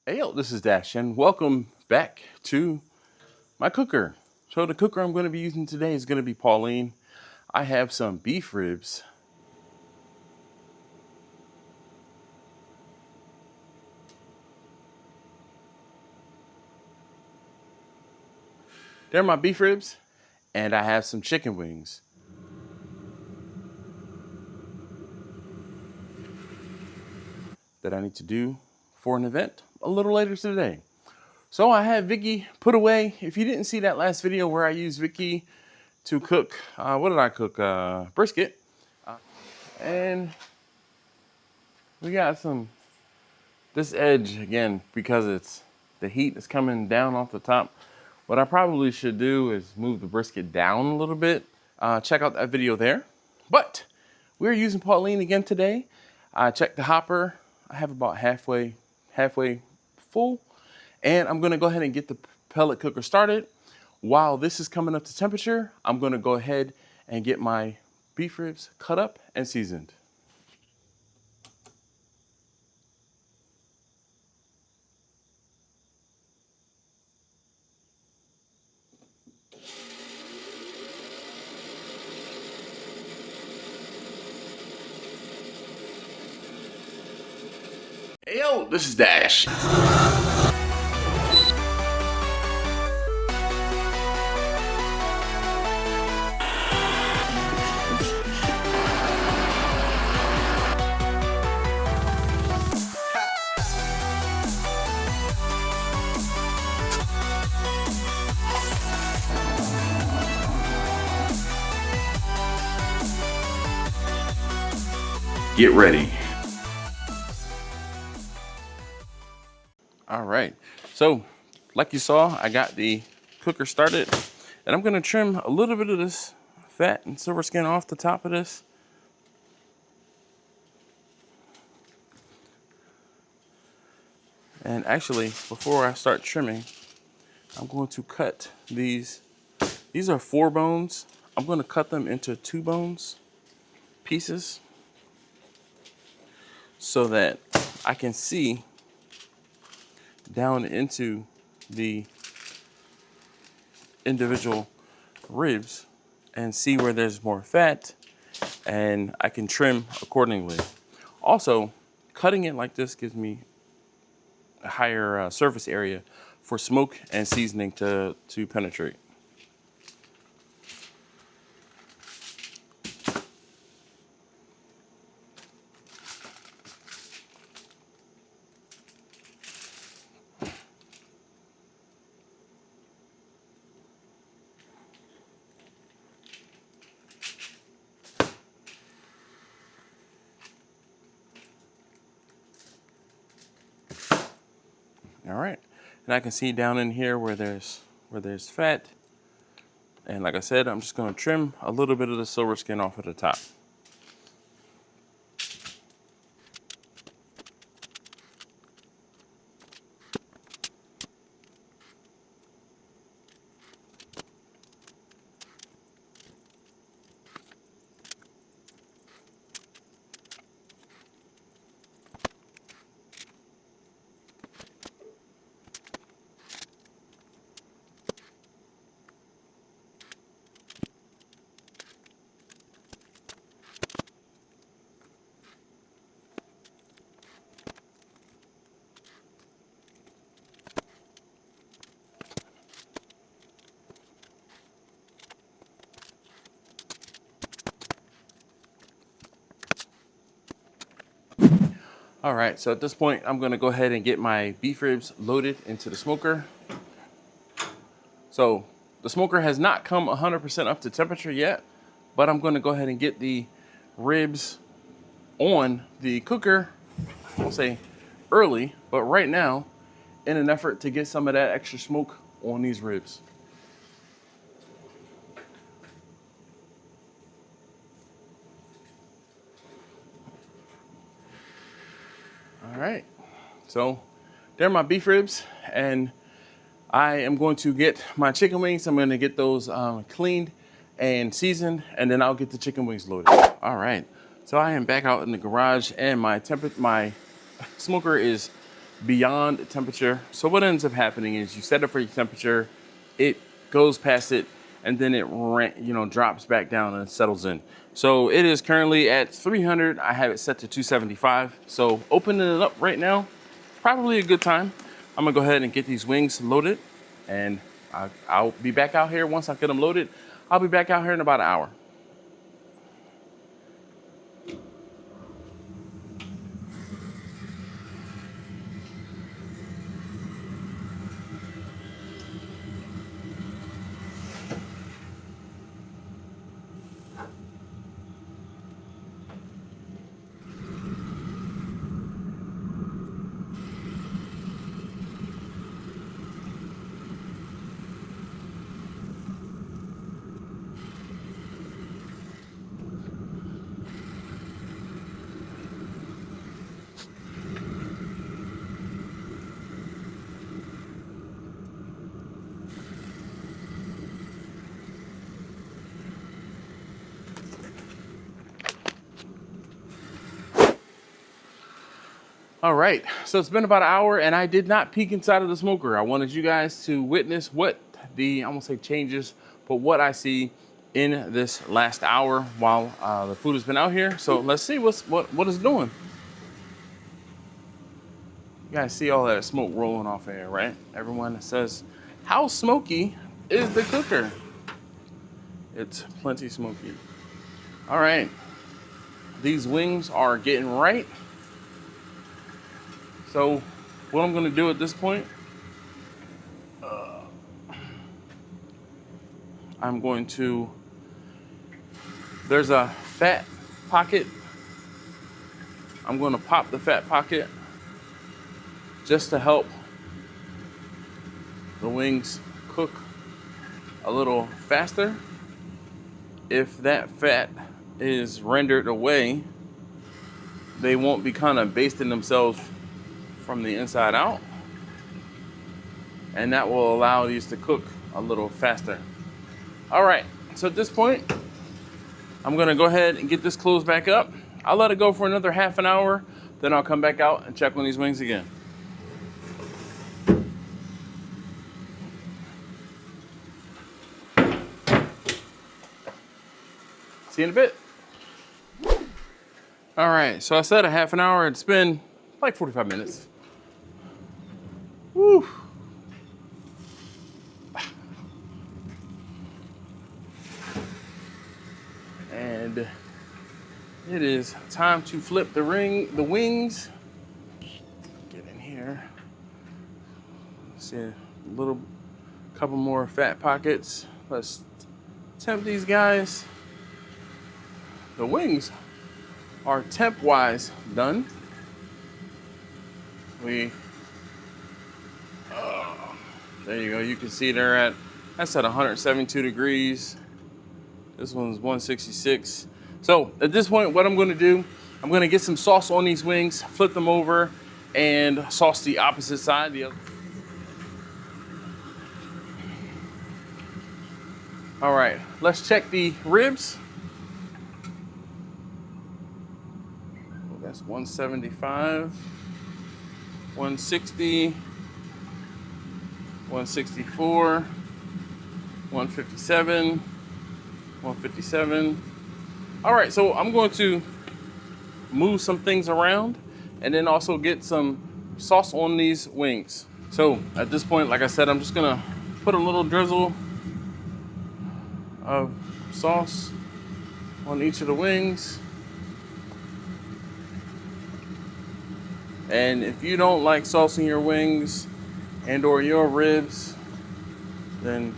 Hey, yo, this is Dash, and welcome back to my cooker. So the cooker I'm going to be using today is going to be Pauline. I have some beef ribs. They're my beef ribs, and I have some chicken wings that I need to do for an event a little later today. So I have Vicky put away. If you didn't see that last video where I used Vicky to cook, what did I cook? Brisket. And we got this edge again because the heat is coming down off the top. What I probably should do is move the brisket down a little bit. Check out that video there. But we're using Pauline again today. I checked the hopper. I have about halfway full. And I'm gonna go ahead and get the pellet cooker started. While this is coming up to temperature, I'm gonna go ahead and get my beef ribs cut up and seasoned. Hey yo, this is Dash. Get ready. All right, so like you saw, I got the cooker started, and I'm gonna trim a little bit of this fat and silver skin off the top of this. And actually, before I start trimming, I'm going to cut these. These are 4 bones. I'm gonna cut them into 2 bones pieces so that I can see down into the individual ribs and see where there's more fat, and I can trim accordingly. Also, cutting it like this gives me a higher surface area for smoke and seasoning to penetrate. All right, and I can see down in here where there's fat. And like I said, I'm just gonna trim a little bit of the silver skin off at the top. All right, so at this point, I'm gonna go ahead and get my beef ribs loaded into the smoker. So the smoker has not come 100% up to temperature yet, but I'm gonna go ahead and get the ribs on the cooker, I won't say early, but right now, in an effort to get some of that extra smoke on these ribs. All right, so they're my beef ribs, and I am going to get my chicken wings. I'm gonna get those cleaned and seasoned, and then I'll get the chicken wings loaded. All right, so I am back out in the garage, and my smoker is beyond temperature. So what ends up happening is you set it for your temperature, it goes past it, and then it drops back down and settles in. So it is currently at 300. I have it set to 275. So opening it up right now, probably a good time. I'm gonna go ahead and get these wings loaded, and I'll be back out here once I get them loaded. I'll be back out here in about an hour. All right, so it's been about an hour and I did not peek inside of the smoker. I wanted you guys to witness what I won't say changes, but what I see in this last hour while the food has been out here. So let's see what it's doing. You guys see all that smoke rolling off air, right? Everyone says, how smoky is the cooker? It's plenty smoky. All right, these wings are getting right. So what I'm gonna do at this point, I'm going to, there's a fat pocket. I'm gonna pop the fat pocket just to help the wings cook a little faster. If that fat is rendered away, they won't be kind of basting themselves from the inside out, and that will allow these to cook a little faster. All right, so at this point, I'm gonna go ahead and get this closed back up. I'll let it go for another half an hour, then I'll come back out and check on these wings again. See you in a bit. All right, so I said a half an hour, it's been like 45 minutes. Woo. And it is time to flip the wings. Get in here. See a couple more fat pockets. Let's temp these guys. The wings are temp-wise done. There you go. You can see that's at 172 degrees. This one's 166. So at this point, what I'm going to do, I'm going to get some sauce on these wings, flip them over, and sauce the opposite side. All right, let's check the ribs. That's 175, 160, 164, 157, 157. All right, so I'm going to move some things around and then also get some sauce on these wings. So at this point, like I said, I'm just gonna put a little drizzle of sauce on each of the wings. And if you don't like sauce in your wings and or your ribs, then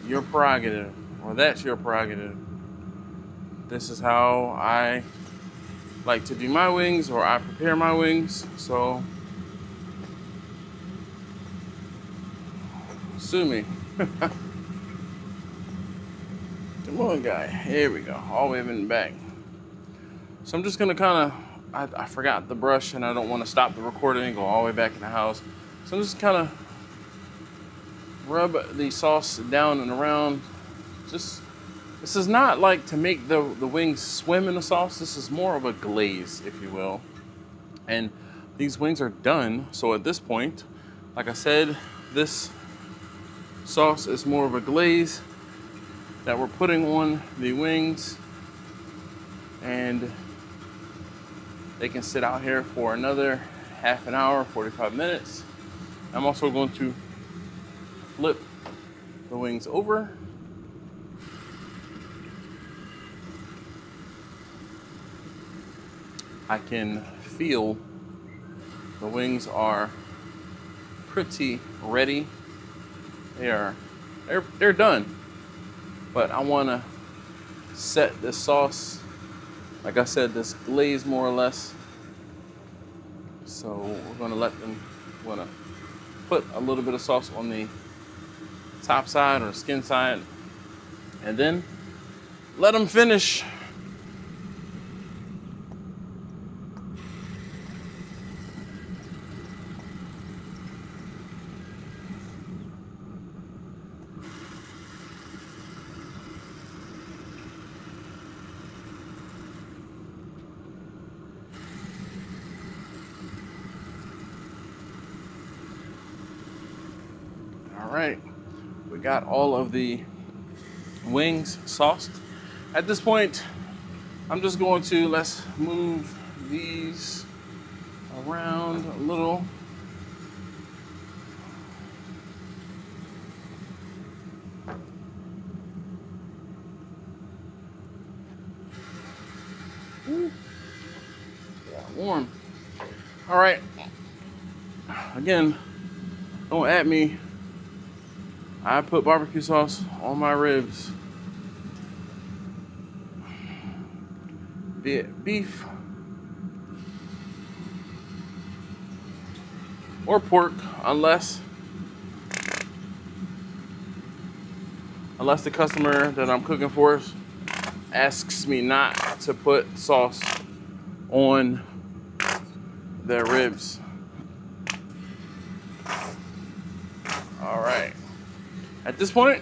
your prerogative, or that's your prerogative. This is how I like to do my wings, or I prepare my wings, so sue me. Come on, guy. Here we go, all the way in the back. So I'm just gonna kind of, I forgot the brush and I don't want to stop the recording and go all the way back in the house. So I'm just kind of rub the sauce down and around. This is not like to make the wings swim in the sauce. This is more of a glaze, if you will. And these wings are done. So at this point, like I said, this sauce is more of a glaze that we're putting on the wings, and they can sit out here for another half an hour, 45 minutes. I'm also going to flip the wings over. I can feel the wings are pretty ready. They're done. But I want to set this sauce, like I said, this glaze more or less. So we're gonna put a little bit of sauce on the top side or skin side, and then let them finish. All right, we got all of the wings sauced. At this point, I'm just going to, let's move these around a little. Ooh. Yeah, warm. All right. Again, don't at me. I put barbecue sauce on my ribs. Be it beef or pork, unless the customer that I'm cooking for asks me not to put sauce on their ribs. All right. At this point,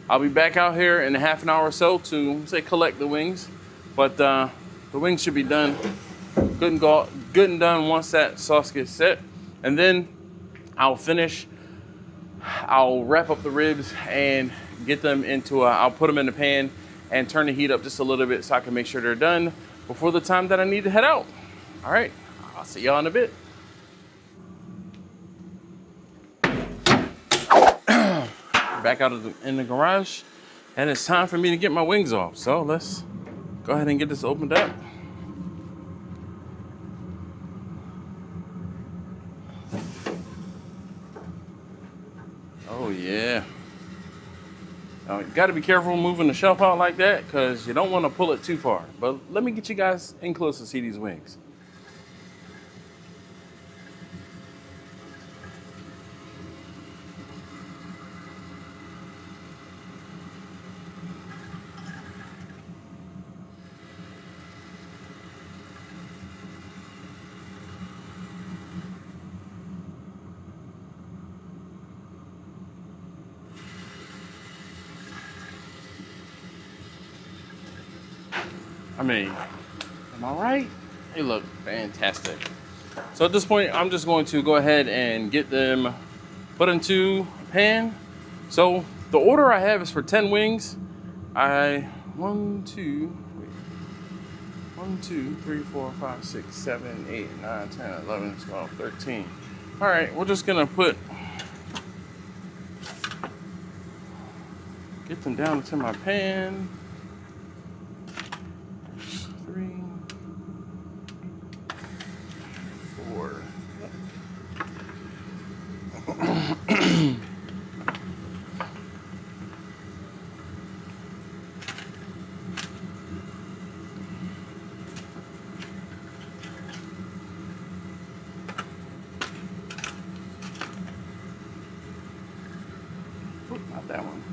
I'll be back out here in a half an hour or so to say collect the wings, but the wings should be done, good and done once that sauce gets set, and then I'll wrap up the ribs and get them into I'll put them in the pan and turn the heat up just a little bit so I can make sure they're done before the time that I need to head out. All right, I'll see y'all in a bit. Back out in the garage, and it's time for me to get my wings off. So let's go ahead and get this opened up. Oh yeah. Now, you got to be careful moving the shelf out like that because you don't want to pull it too far. But let me get you guys in close to see these wings. I mean, am I right? They look fantastic. So at this point, I'm just going to go ahead and get them put into a pan. So the order I have is for 10 wings. 1, 2, 3, 4, 5, 6, 7, 8, 9, 10, 11, 12, 13. All right, we're just gonna get them down into my pan. 3, 4. Not that one.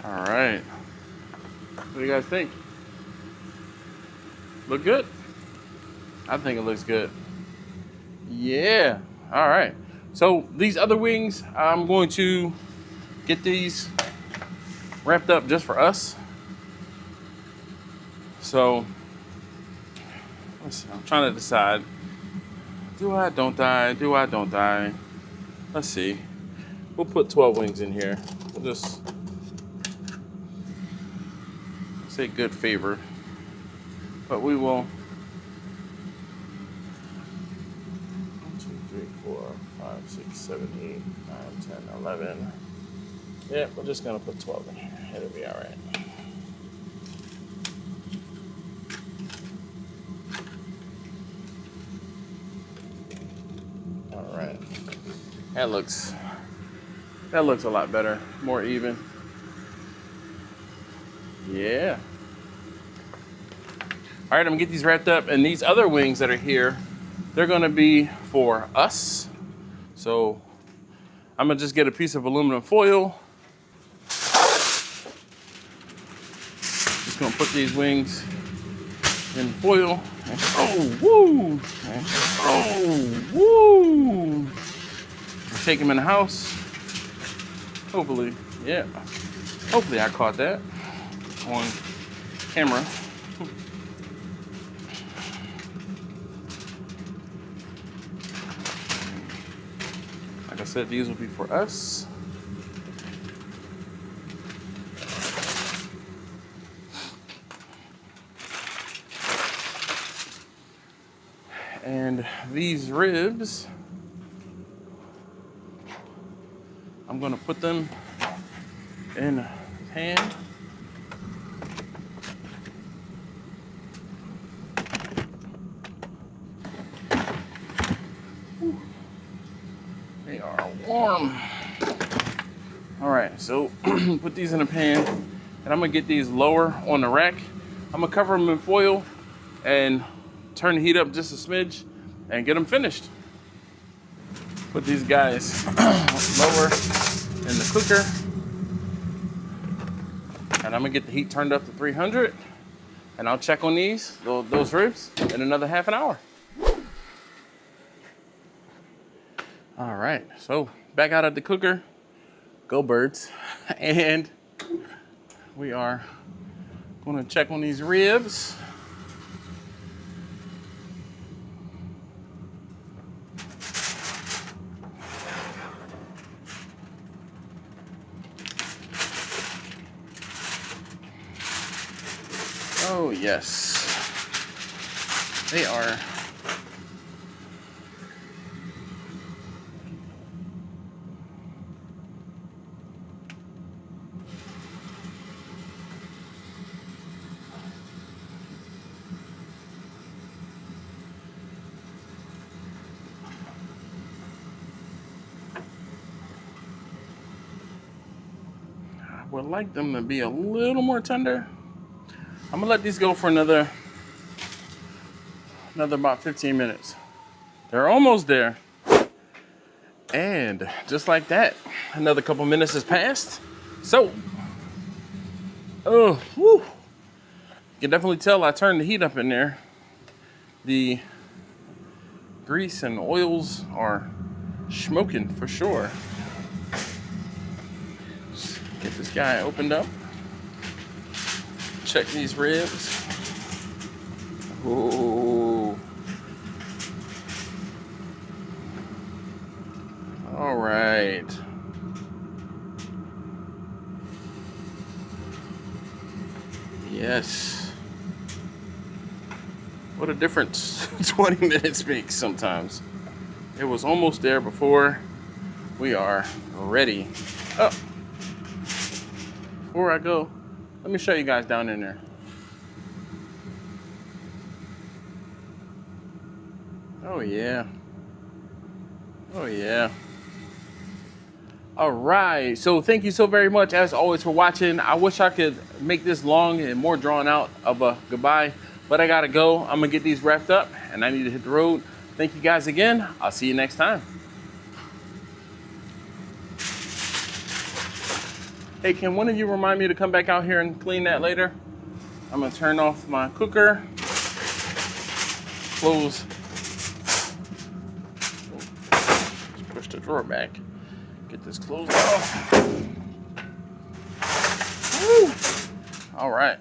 All right. What do you guys think? Look good? I think it looks good. Yeah. All right. So these other wings, I'm going to get these wrapped up just for us. So let's see, I'm trying to decide, do I, don't I, do I, don't I? Let's see, we'll put 12 wings in here. We'll just say good favor, but we will 1, 2, 3, 4, 5, 6, 7, 8, 9, 10, 11. Yeah, we're just gonna put 12 in here. It'll be all right. All right. That looks a lot better, more even. Yeah. All right, I'm gonna get these wrapped up, and these other wings that are here, they're gonna be for us. So I'm gonna just get a piece of aluminum foil. Just gonna put these wings in foil. And, oh, woo! And, oh, woo! Take them in the house. Hopefully, yeah. Hopefully I caught that on camera. Like I said, these will be for us. And these ribs, I'm gonna put them in a pan. They are warm. All right, so put these in a pan, and I'm gonna get these lower on the rack. I'm gonna cover them in foil and turn the heat up just a smidge and get them finished. Put these guys lower in the cooker, and I'm gonna get the heat turned up to 300, and I'll check on those ribs in another half an hour. All right, so back out of the cooker, go birds, and we are gonna check on these ribs. Oh yes, they are. I would like them to be a little more tender. I'm gonna let these go for another about 15 minutes. They're almost there. And just like that, another couple minutes has passed. So, oh, woo. You can definitely tell I turned the heat up in there. The grease and oils are smoking for sure. Just get this guy opened up. Check these ribs. Ooh. All right. Yes. What a difference 20 minutes makes sometimes. It was almost there before. We are ready. Oh. Before I go, let me show you guys down in there. Oh yeah. Oh yeah. All right, so thank you so very much as always for watching. I wish I could make this long and more drawn out of a goodbye, but I gotta go. I'm gonna get these wrapped up and I need to hit the road. Thank you guys again. I'll see you next time. Hey, can one of you remind me to come back out here and clean that later? I'm gonna turn off my cooker, close, push the drawer back, get this closed off. Woo. All right.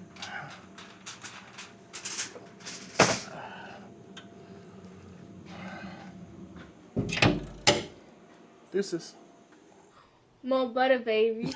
Deuces. More butter, baby.